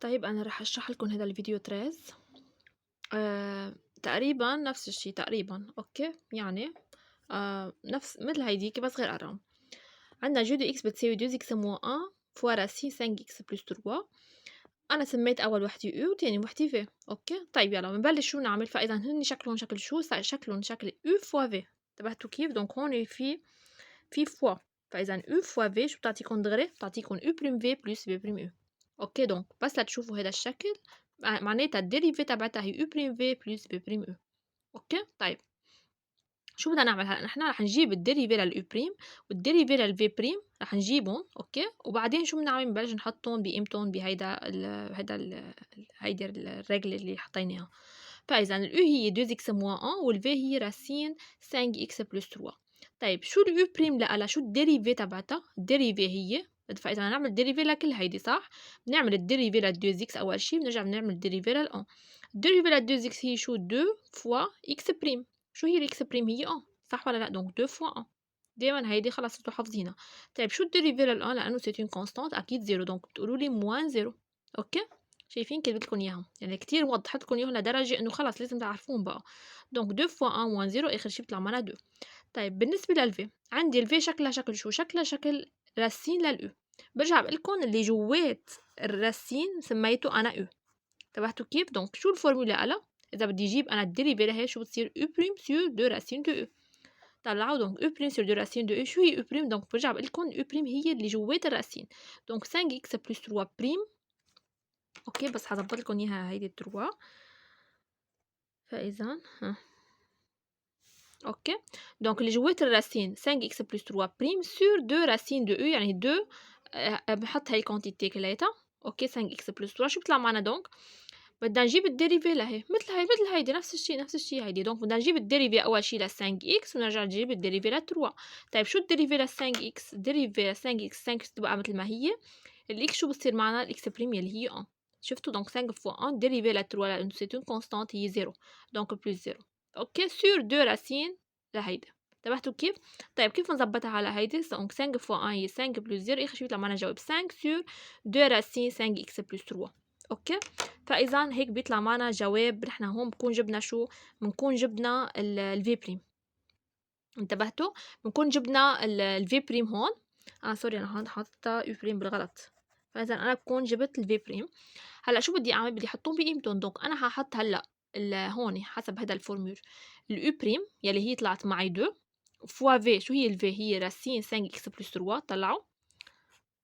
طيب أنا راح أشرح لكم هذا الفيديو 13 تقريبا نفس الشي تقريبا أوكي يعني نفس مثل هيديك بس غير أرقام. عندنا جو دو إكس بتساوي 2x موان 1 فوا راسين 5x بلس 3. أنا سميت أول وحدة U وتاني وحدة V. أوكي طيب يلا بنبلش شو نعمل. فإذا هن شكلهم شكل شو شكلهم شكل U فوا V. انتبهتوا كيف؟ دونك هون في فوا. فإذا U فوا V شو بتعطيكم دغري؟ بتعطيكم U بريم V بلس V بريم U. اوكي دونك بس لتشوفوا هذا الشكل معناتها الديريفي تبعتها هي U بريم V بلس V بريم U. اوكي طيب شو بدنا نعمل هلا؟ نحن رح نجيب الديريفي للU بريم والديريفي للV بريم رح نجيبهم. اوكي وبعدين شو بنعمل؟ بنبلش نحطهم بقيمتهم بهيدا هيدي الرجل اللي حطيناها. فإذا الU هي 2x موان 1 والV هي راسين 5x بلس 3. طيب شو الU بريم لها؟ شو الديريفي تبعتها؟ الديريفي هي فإذا نعمل ديريفي لكل هيدي صح؟ بنعمل الديريفي لل 2x أول شي بنرجع بنعمل الديريفي لل 1. الديريفي لل 2x هي شو؟ 2 فوا x بريم. شو هي الإكس بريم؟ هي صح ولا لأ؟ دونك 2 فوا دايما هيدي خلص انتوا حافظينها. طيب شو الديريفي لل لأنه سيت اون كونستانت أكيد زيرو دونك بتقولوا لي موان زيرو. أوكي شايفين كتبت لكم إياهم يعني كتير وضحت لكم إياهم لدرجة إنه خلص لازم تعرفون بقى. دونك 2 فوا 1 موان زيرو آخر شي بيطلع معنا 2. طيب بالنسبة للفي عندي الفي شكلها شكل شو؟ شكلها شكل راسين للأو. برجع بقلكم اللي جوات الراسين سميته أنا أو. انتبهتوا كيف؟ دونك شو الفورمولا ألا؟ إذا بدي أجيب أنا الديريفي لهي شو بتصير؟ U بريم سور 2 راسين دو U. طلعوا دونك U بريم سور 2 راسين دو U. شو هي U بريم؟ دونك برجع بقلكم U بريم هي اللي جوات الراسين. دونك 5x بلس 3 بريم. أوكي بس حظبط لكم إياها هيدي 3. فإذا اوكي دونك اللي جوات الراسين 5x بلس 3 بريم سور 2 راسين دو U يعني 2 بنحط هاي الكونتيتي كلياتها. اوكي 5x بلس 3 شو بيطلع معنا؟ دونك بدنا نجيب الديريفي لهي مثل هيدي نفس الشيء هيدي. دونك بدنا نجيب الديريفي اول شيء ل 5x ونرجع نجيب الديريفي ل 3. طيب شو الديريفي ل 5x؟ الديريفي ل 5x 5 تبقى مثل ما هي. الاكس شو بتصير معنا؟ الاكس بريم اللي هي 1. شفتوا؟ دونك 5 فوا 1 ديريفي ل 3 لانه سي اون كونستانت هي 0 دونك بلس 0. اوكي سور 2 راسين لهيدا. انتبهتوا كيف؟ طيب كيف نظبطها على هيدي؟ دونك 5 فوا 1 هي 5 بلس 0 اخر شي بيطلع معنا جواب 5 سور 2 راسين 5x بلس 3. اوكي فاذا هيك بيطلع معنا جواب. نحن هون بكون جبنا شو؟ بنكون جبنا الفي بريم. انتبهتوا؟ بنكون جبنا الفي بريم هون. سوري انا هون حاطه يو بريم بالغلط. فاذا انا بكون جبت الفي بريم. هلا شو بدي اعمل؟ بدي احطهم بقيمتهم. دونك انا هحط هلا هون حسب هذا الفورمول اليو بريم يلي هي طلعت معي 2 فوا في. شو هي الفي؟ هي راسين 5 اكس بلس 3. طلعوا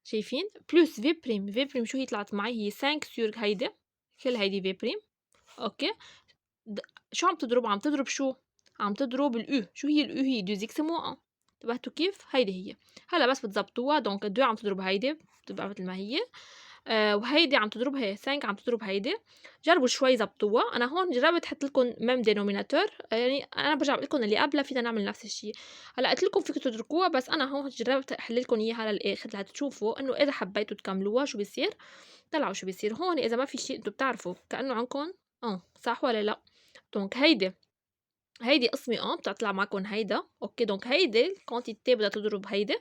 شايفين؟ بلس في بريم. في بريم شو هي طلعت معي؟ هي 5 سور هيدي كل هيدي في بريم. اوكي شو عم تضرب؟ عم تضرب شو؟ عم تضرب الأو. شو هي الأو؟ هي 2x موان 1. انتبهتوا كيف؟ هيدي هي. هلا بس بتزبطوها. دونك 2 عم تضرب هيدي بتبقى مثل ما هي. وهيدي عم تضرب هي 5 عم تضرب هيدي. جربوا شوي زبطوها. انا هون جربت احط لكم ميم دينوميناتور يعني انا برجع بقول لكم اللي قبلها فينا نعمل نفس الشيء. هلا قلت لكم فيكم تتركوها بس انا هون جربت احل لكم اياها للاخر لتشوفوا انه اذا حبيتوا تكملوها شو بيصير. طلعوا شو بيصير هون. اذا ما في شيء انتم بتعرفوا كانه عندكم صح ولا لا؟ دونك هيدي قسمة بتطلع معكم هيدا. اوكي دونك هيدي الكونتيتي بدها تضرب هيدي.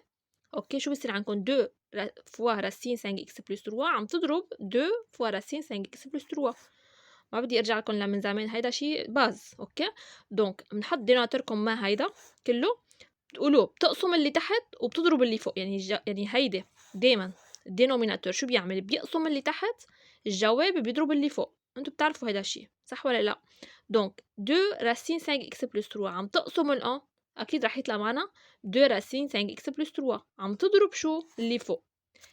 اوكي شو بصير عندكم 2 فوا راسين 5 اكس بلس 3 عم تضرب 2 فوا راسين 5 اكس بلس 3. ما بدي ارجع لكم لمن زمان هيدا شيء باز. اوكي دونك بنحط ديناتوركم ما هيدا كله بتقولوا بتقسم اللي تحت وبتضرب اللي فوق. يعني هيدي دايما الدينوميناتور شو بيعمل؟ بيقسم اللي تحت الجواب بيضرب اللي فوق. انتوا بتعرفوا هيدا الشيء صح ولا لا؟ دونك 2 راسين 5 اكس بلس 3 عم تقسم ال اكيد رح يطلع معنا 2 راسين 5 اكس بلس 3 عم تضرب شو؟ اللي فوق.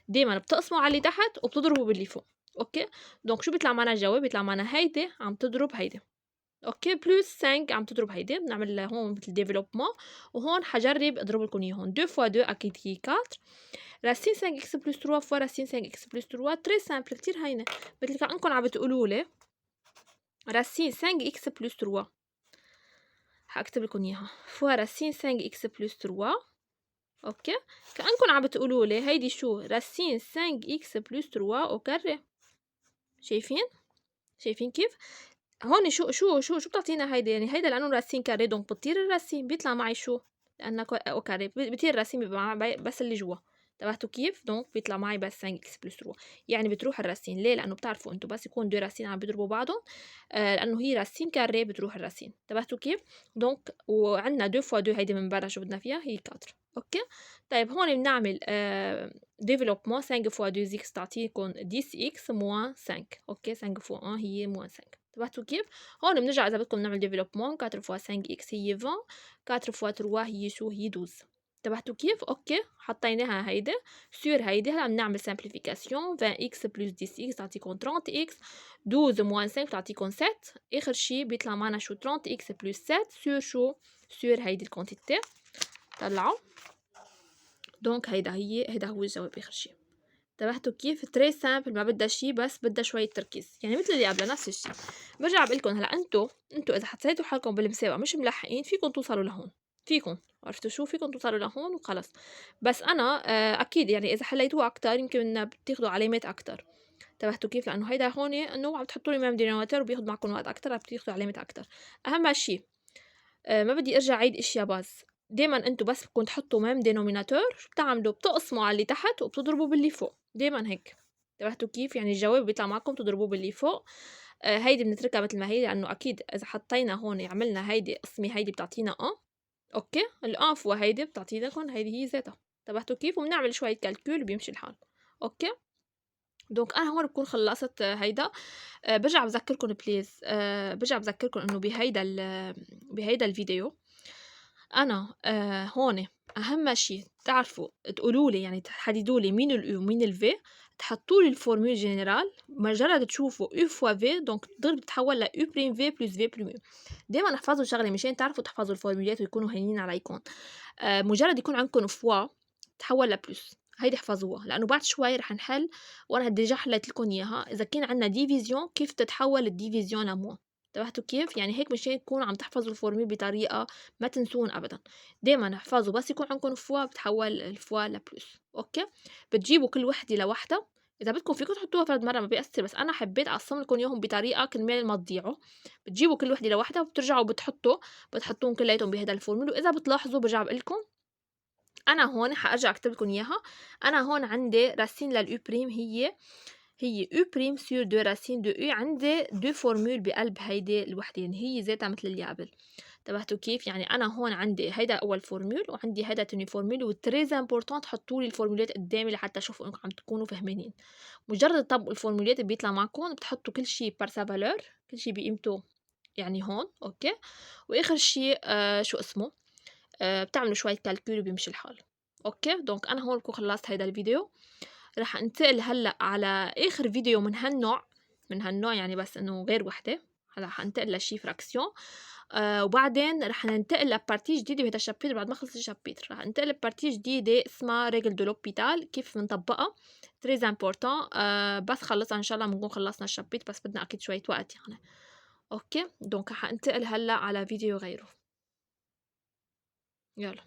دايما بتقسموا على اللي تحت وبتضربوا باللي فوق. اوكي دونك شو بيطلع معنا الجواب؟ بيطلع معنا هيدي عم تضرب هيدي. اوكي بلس 5 عم تضرب هيدي. بنعمل هون مثل ديفلوبمون وهون حجرب اضرب لكم اياهم 2 فوا 2 اكيد هي 4 راسين 5 اكس بلس 3 فوا راسين 5 اكس بلس 3 تري سامبل كتير هينه. مثل كأنكم عم بتقولوا لي راسين 5 اكس بلس 3 حاكتب لكم اياها فوا راسين 5 اكس بلس 3. اوكي كأنكم عم بتقولوا لي هيدي شو؟ راسين 5 اكس بلس 3 وكري. شايفين كيف؟ هون شو بتعطينا هيدا؟ يعني هيدا لانه راسين كاري دونك بطير الراسين بيطلع معي شو؟ لانه كاري بطير الراسين بيبقى معي بس اللي جوا. انتبهتوا كيف؟ دونك بيطلع معي بس 5x بلس 3 يعني بتروح الراسين. ليه؟ لأنه بتعرفوا انتوا بس يكون دو راسين عم بيضربوا بعضهم لأنه هي راسين كاري بتروح الراسين. انتبهتوا كيف؟ دونك وعندنا 2 فوا 2 هيدي من برا شو بدنا فيها هي 4. اوكي طيب هون بنعمل ديفلوبمون 5 فوا 2 x تعطيكم 10x موان 5. اوكي 5 فوا 1 هي موان 5. انتبهتوا كيف؟ هون بنرجع إذا بدكم نعمل ديفلوبمون 4 فوا 5x هي 20 4 فوا 3 هي شو هي 12. انتبهتوا كيف؟ اوكي حطيناها هيدا سور هيدي. هلا بنعمل سامبليفيكاسيون 20x بلس 10x تعطيكم 30x 12 موان 5 تعطيكم 7. اخر شي بيطلع معنا شو 30x بلس 7 سور شو سور هيدي الكونتيتي. طلعوا دونك هيدا هو الجواب اخر شي. انتبهتوا كيف؟ تري سامبل ما بدها شي بس بدها شوية تركيز يعني مثل اللي قبل نفس الشي. برجع بقولكم هلا انتو اذا حطيتوا حالكم بالمسابقة مش ملحقين فيكم توصلوا لهون. فيكم عرفتوا شو فيكم توصلوا لهون وخلص. بس انا اكيد يعني اذا حليتوها اكتر يمكن بتاخدوا علامات اكتر. انتبهتوا كيف؟ لانه هيدا هون انه عم تحطوا لي امام ديناميتر وبياخد معكم وقت اكتر بتاخدوا علامات اكتر. اهم شي ما بدي ارجع عيد اشياء باز. دايما انتو بس بدكم تحطوا ميم دينوميناتور شو بتعملوا؟ بتقسموا على اللي تحت وبتضربوا باللي فوق. دايما هيك. انتبهتوا كيف؟ يعني الجواب بيطلع معكم تضربوه باللي فوق. هيدي بنتركها مثل ما هي لانه اكيد اذا حطينا هون عملنا هيدي قسمه هيدي بتعطينا اوكي فوا هيدي بتعطينا لكم هيدي هي ذاتها. انتبهتوا كيف؟ وبنعمل شويه كالكول وبيمشي الحال. اوكي دونك انا هون بكون خلصت هيدا. برجع بذكركم بليز برجع بذكركم انه بهيدا الفيديو انا هون اهم شيء تعرفوا تقولوا لي يعني تحددوا لي مين الاو ومين الفي. تحطوا لي الفورمول جنرال مجرد تشوفوا او فوا في دونك تضرب تتحول ل او بريم في بلس في بريم. دائما احفظوا شغله مشان تعرفوا تحفظوا الفورمولات ويكونوا هينين عليكم. مجرد يكون عندكم فوا تحول لبلس هيدي احفظوها لانه بعد شوي رح نحل وانا ديجا حليت لكم اياها. اذا كان عندنا ديفيزيون كيف تتحول الديفيزيون لموا. انتبهتوا كيف؟ يعني هيك مشان تكونوا عم تحفظوا الفورمول بطريقه ما تنسون ابدا. دائما احفظوا بس يكون عندكم فوا بتحول الفوا لبلس. اوكي بتجيبوا كل وحده لوحدها. اذا بدكم فيكم تحطوها فرد مره ما بيأثر بس انا حبيت اقسم لكم اياهم بطريقه كرمال ما تضيعوا. بتجيبوا كل وحده لوحدها وبترجعوا بتحطوهم كلياتهم بهذا الفورمول. واذا بتلاحظوا برجع بقول لكم انا هون حارجع اكتب لكم اياها. انا هون عندي راسين للاو بريم هي او بريم سور دو راسين دو او. عندي دو فورمول بقلب هيدي الوحدين هي ذاتها مثل اللي قبل. انتبهتوا كيف؟ يعني انا هون عندي هيدا اول فورمول وعندي هيدا تاني فورمول وتريز امبورطون تحطوا لي الفورمولات قدامي لحتى اشوفوا انكم عم تكونوا فاهمين. مجرد تطبقوا الفورمولات بيطلع معكم بتحطوا كل شيء بار سا فالور كل شيء بقيمته يعني هون. اوكي واخر شيء شو اسمه بتعملوا شوية كالكول وبيمشي الحال. اوكي دونك انا هون بكون خلصت هيدا الفيديو. رح انتقل هلا على اخر فيديو من هالنوع يعني بس انه غير وحده. هلا حنتقل لشي فراكسيون وبعدين رح ننتقل لبارتي جديده بهذا الشابتر. بعد ما خلص الشابتر رح ننتقل لبارتي جديده اسمها ريجل دو لوبيتال كيف بنطبقها تريز امبورطون. بس خلصها ان شاء الله بنكون خلصنا الشابتر بس بدنا اكيد شويه وقت يعني. اوكي دونك حننتقل هلا على فيديو غيره. يلا